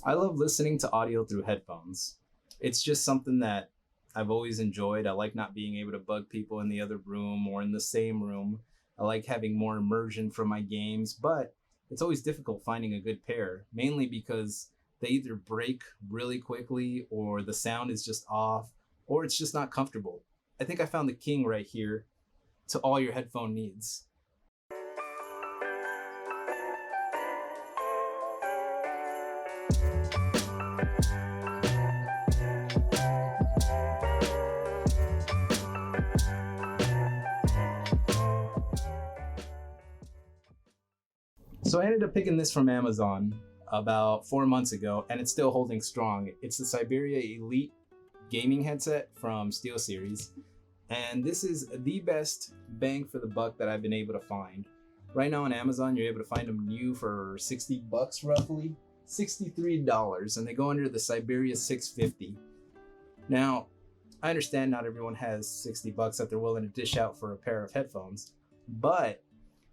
I love listening to audio through headphones. It's just something that I've always enjoyed. I like not being able to bug people in the other room or in the same room. I like having more immersion from my games, but it's always difficult finding a good pair, mainly because they either break really quickly or the sound is just off or it's just not comfortable. I think I found the king right here to all your headphone needs. So I ended up picking this from Amazon about 4 months ago, and it's still holding strong. It's the Siberia Elite gaming headset from SteelSeries, and this is the best bang for the buck that I've been able to find. Right now on Amazon, you're able to find them new for 60 bucks roughly, $63, and they go under the Siberia 650. Now, I understand not everyone has 60 bucks that they're willing to dish out for a pair of headphones, but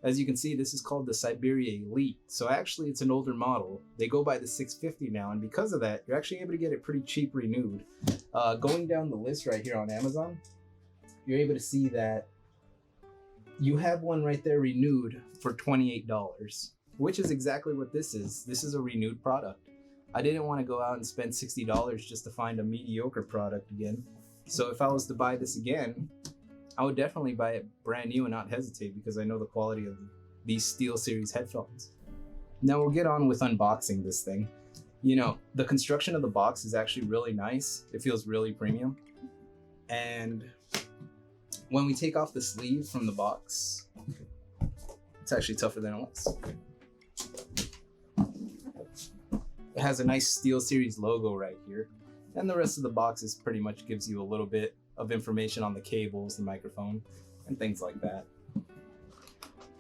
as you can see, this is called the Siberia Elite. So actually it's an older model. They go by the 650 now, and because of that, you're actually able to get it pretty cheap renewed. Going down the list right here on Amazon, you're able to see that you have one right there renewed for $28, which is exactly what this is. This is a renewed product. I didn't want to go out and spend $60 just to find a mediocre product again. So if I was to buy this again, I would definitely buy it brand new and not hesitate because I know the quality of these SteelSeries headphones. Now we'll get on with unboxing this thing. You know, the construction of the box is actually really nice. It feels really premium. And when we take off the sleeve from the box, it's actually tougher than it looks. It has a nice SteelSeries logo right here. And the rest of the box is pretty much gives you a little bit of information on the cables, the microphone, and things like that.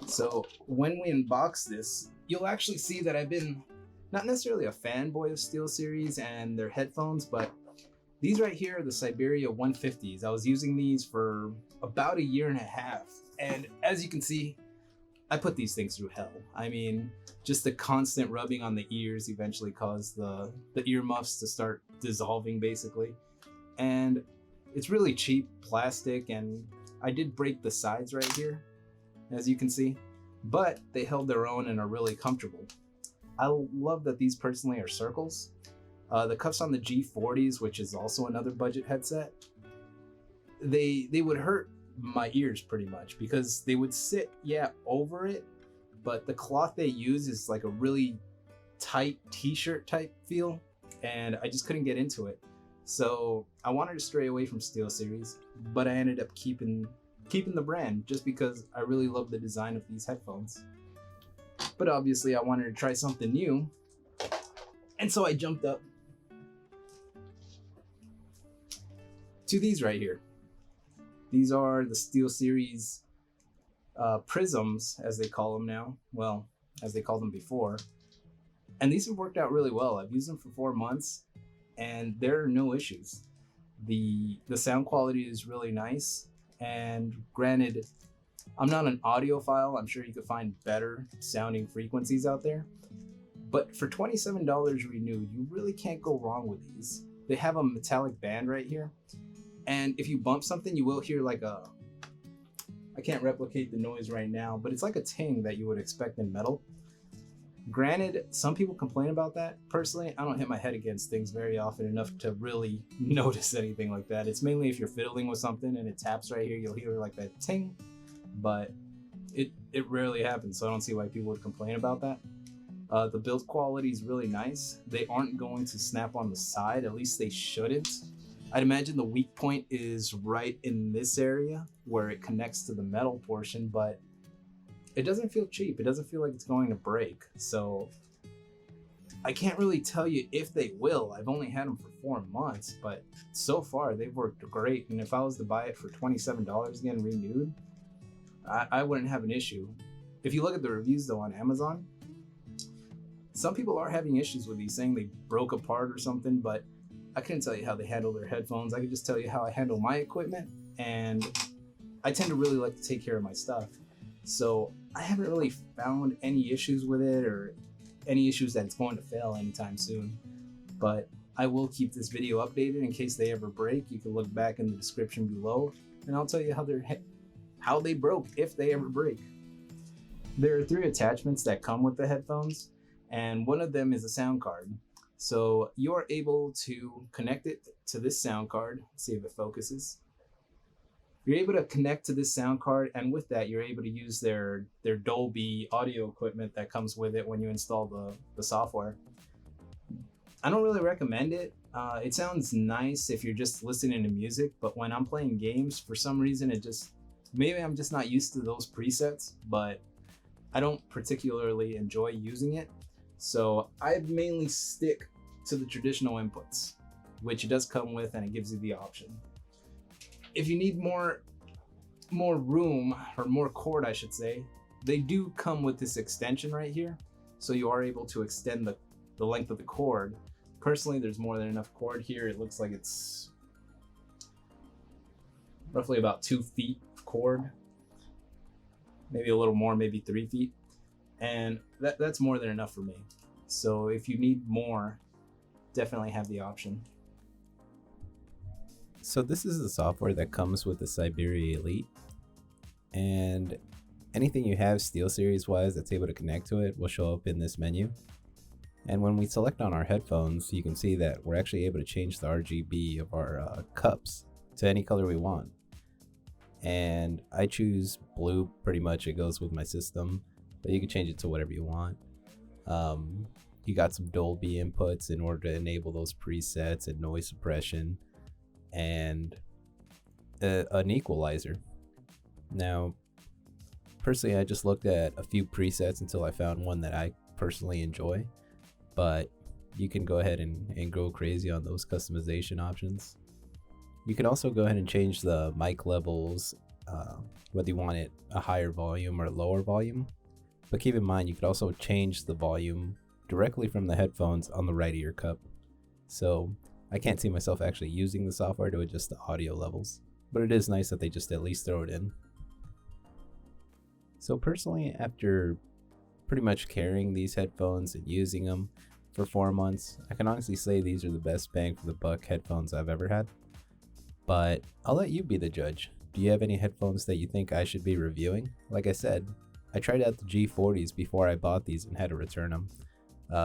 So when we unbox this, you'll actually see that I've been not necessarily a fanboy of SteelSeries and their headphones, but these right here are the Siberia 150s. I was using these for about a year and a half. And as you can see, I put these things through hell. I mean, just the constant rubbing on the ears eventually caused the earmuffs to start dissolving basically. And it's really cheap plastic, and I did break the sides right here, as you can see, but they held their own and are really comfortable. I love that these personally are circles. The cuffs on the G40s, which is also another budget headset, they would hurt my ears pretty much because they would sit, over it, but the cloth they use is like a really tight t-shirt type feel, and I just couldn't get into it. So I wanted to stray away from SteelSeries, but I ended up keeping the brand just because I really love the design of these headphones. But obviously I wanted to try something new, and so I jumped up to these right here. These are the SteelSeries Prisms, as they call them now. Well, as they called them before. And these have worked out really well. I've used them for 4 months, and there are no issues. The sound quality is really nice, and granted, I'm not an audiophile. I'm sure you could find better sounding frequencies out there, but for $27 renewed, you really can't go wrong with these. They have a metallic band right here, and if you bump something, you will hear like I can't replicate the noise right now, but it's like a ting that you would expect in metal. Granted, some people complain about that. Personally, I don't hit my head against things very often enough to really notice anything like that. It's mainly if you're fiddling with something and it taps right here, you'll hear like that ting, but it rarely happens, so I don't see why people would complain about that. The build quality is really nice. They aren't going to snap on the side, at least they shouldn't. I'd imagine the weak point is right in this area where it connects to the metal portion, but it doesn't feel cheap. It doesn't feel like it's going to break. So I can't really tell you if they will. I've only had them for 4 months, but so far they've worked great. And if I was to buy it for $27 again renewed, I wouldn't have an issue. If you look at the reviews though on Amazon, some people are having issues with these, saying they broke apart or something, but I couldn't tell you how they handle their headphones. I could just tell you how I handle my equipment, and I tend to really like to take care of my stuff. So I haven't really found any issues with it or any issues that it's going to fail anytime soon. but I will keep this video updated in case they ever break. You can look back in the description below and I'll tell you how they broke if they ever break. There are 3 attachments that come with the headphones, and one of them is a sound card. So you are able to connect it to this sound card. Let's see if it focuses. You're able to connect to this sound card, and with that you're able to use their Dolby audio equipment that comes with it when you install the software. I don't really recommend it. It sounds nice if you're just listening to music, but when I'm playing games, for some reason maybe I'm just not used to those presets, but I don't particularly enjoy using it. So I mainly stick to the traditional inputs, which it does come with, and it gives you the option. If you need more room, or more cord I should say, they do come with this extension right here. So you are able to extend the length of the cord. Personally, there's more than enough cord here. It looks like it's roughly about 2 feet of cord. Maybe a little more, maybe 3 feet. And that's more than enough for me. So if you need more, definitely have the option. So this is the software that comes with the Siberia Elite, and anything you have SteelSeries wise that's able to connect to it will show up in this menu. And when we select on our headphones, you can see that we're actually able to change the RGB of our cups to any color we want. And I choose blue, pretty much it goes with my system, but you can change it to whatever you want. You got some Dolby inputs in order to enable those presets and noise suppression, and an equalizer. Now, personally, I just looked at a few presets until I found one that I personally enjoy, but you can go ahead and go crazy on those customization options. You can also go ahead and change the mic levels, whether you want it a higher volume or lower volume. But keep in mind, you could also change the volume directly from the headphones on the right of your cup. So I can't see myself actually using the software to adjust the audio levels, but it is nice that they just at least throw it in. So personally, after pretty much carrying these headphones and using them for 4 months, I can honestly say these are the best bang for the buck headphones I've ever had. But I'll let you be the judge. Do you have any headphones that you think I should be reviewing? Like I said, I tried out the G40s before I bought these and had to return them.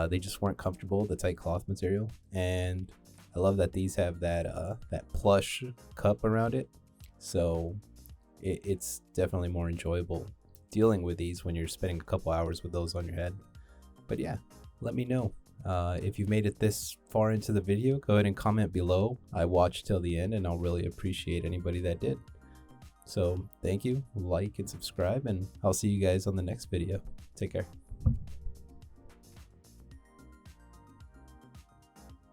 They just weren't comfortable, the tight cloth material, and I love that these have that plush cup around it, so it's definitely more enjoyable dealing with these when you're spending a couple hours with those on your head. But yeah, let me know. If you've made it this far into the video, go ahead and comment below. I watched till the end and I'll really appreciate anybody that did. So thank you, like and subscribe, and I'll see you guys on the next video. Take care.